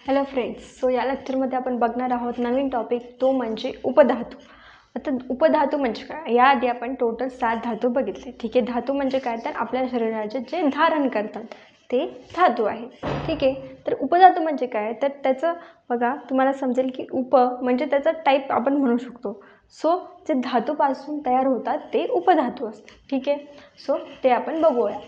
Hello friends, so या लेक्चरमध्ये आपण बघणार आहोत नवीन टॉपिक, तो म्हणजे उपधातू. आता उपधातू म्हणजे काय? याआधी आपण टोटल 7 धातू बघितले. ठीक आहे, धातू म्हणजे काय? तर आपल्या शरीराचे जे धारण करतात ते धातू आहे. ठीक आहे, तर उपधातू म्हणजे काय? तर त्याचं बघा, तुम्हाला समजेल की उप म्हणजे त्याचा टाईप आपण म्हणू शकतो. सो जे धातूपासून तयार होतात ते उपधातू असतात. ठीक आहे, सो ते आपण बघूया.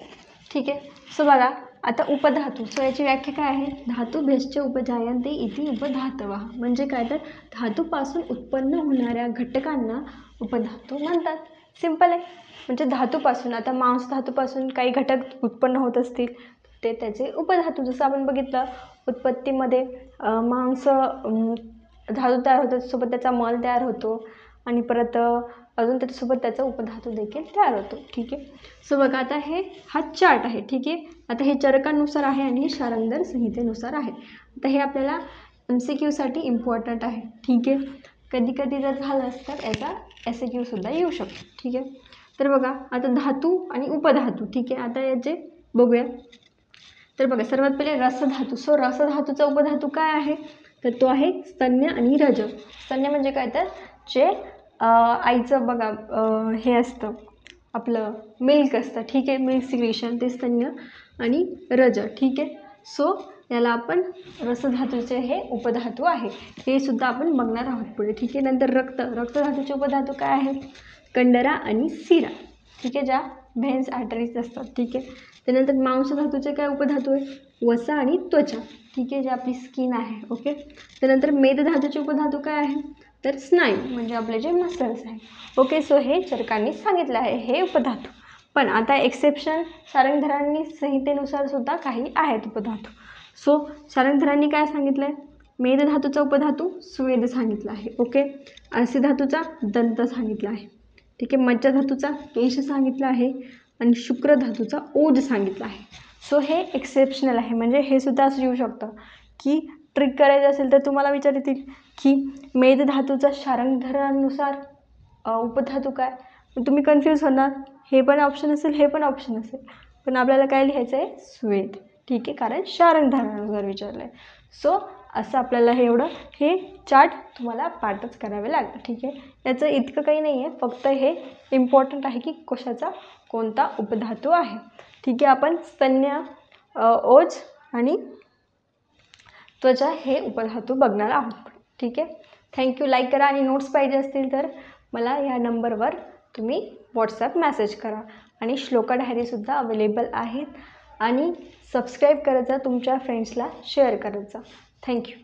ठीक आहे, सो बघा आता उपधातू, सो याची व्याख्या काय आहे? धातू भेषज उपजायन्ते इति उपधातवः. म्हणजे काय? तर धातूपासून उत्पन्न होणाऱ्या घटकांना उपधातू म्हणतात. सिंपल आहे. म्हणजे धातूपासून, आता मांस धातूपासून काही घटक उत्पन्न होत असतील ते त्याचे उपधातू. जसं आपण बघितलं उत्पत्तीमध्ये मांस धातू तयार होतो, सोबत त्याचा मल तयार होतो आणि परत अजून त्याच्यासोबत त्याचा उपधातू देखील तयार होतो. ठीक आहे, सो बघा आता हा चार्ट आहे. ठीक आहे, आता हे चरकानुसार आहे आणि हे शारंगधर संहितेनुसार आहे. आता हे आपल्याला MCQसाठी इम्पॉर्टंट आहे. ठीक आहे, कधी कधी जर झालं तर याचा SAQ सुद्धा येऊ शकतो. ठीक आहे, तर बघा आता धातू आणि उपधातू. ठीक आहे, आता याचे बघूया. तर बघा सर्वात पहिले रसधातू. सो रसधातूचा उपधातू काय आहे? तर तो आहे स्तन्य आणि रज. स्तन्य म्हणजे काय? तर जे आईचं बघा हे असतं आपलं मिल्क असतं. ठीक आहे, मिल्क सिक्रेशन ते स्तन्य आणि रज. ठीक आहे, सो याला आपण रसधातूचे हे उपधातू आहे. हे सुद्धा आपण बघणार आहोत पुढे. ठीक आहे, नंतर रक्तधातूचे उपधातू काय आहे? कंडरा आणि सिरा. ठीक आहे, ज्या व्हेन्स आर्टरीज असतात. ठीक आहे, त्यानंतर मांसधातूचे काय उपधातू आहे? वसा आणि त्वचा. ठीक आहे, जे आपली स्किन आहे. ओके, त्यानंतर मेदधातूचे उपधातू काय आहे? तर स्नायू म्हणजे आपले जे मसल्स आहे. ओके, सो हे चरकांनी सांगितलं आहे हे उपधातू. पण आता एक्सेप्शन शारंगधरांनी संहितेनुसार सुद्धा काही आहेत उपधातू. सो शारंगधरांनी काय सांगितलं आहे? मेदधातूचा उपधातू स्वेद सांगितला आहे. ओके, अर्सिधातूचा दंत सांगितला आहे. ठीक आहे, मज्जाधातूचा केश सांगितला आहे आणि शुक्रधातूचा ओज सांगितला आहे. सो हे एक्सेप्शनल आहे. म्हणजे हे सुद्धा असं येऊ शकतं की ट्रिक करायचं असेल तर तुम्हाला विचारतील की मेदधातूचा शारंगधरानुसार उपधातू काय? तुम्ही कन्फ्यूज होणार. हे पण ऑप्शन असेल, हे पण ऑप्शन असेल, पण आपल्याला काय लिहायचं आहे? स्वेद. ठीक आहे, कारण शारंगधरानुसार विचारलं आहे. सो असं आपल्याला हे चार्ट तुम्हाला पाठच करावे लागतं. ठीक आहे, याचं इतकं काही नाही आहे, फक्त हे इम्पॉर्टंट आहे की कशाचा कोणता उपधातू आहे. ठीक आहे, आपण स्तन्य, ओज आणि त्वचा हे उपधातू बघणार आहोत. ठीक आहे, थँक्यू. लाईक करा आणि नोट्स पाहिजे असतील तर मला ह्या नंबरवर तुम्ही व्हॉट्सॲप मेसेज करा. आणि श्लोका डायरीसुद्धा अवेलेबल आहेत. आणि सबस्क्राईब करत जा, तुमच्या फ्रेंड्सला शेअर करत जा. थँक्यू.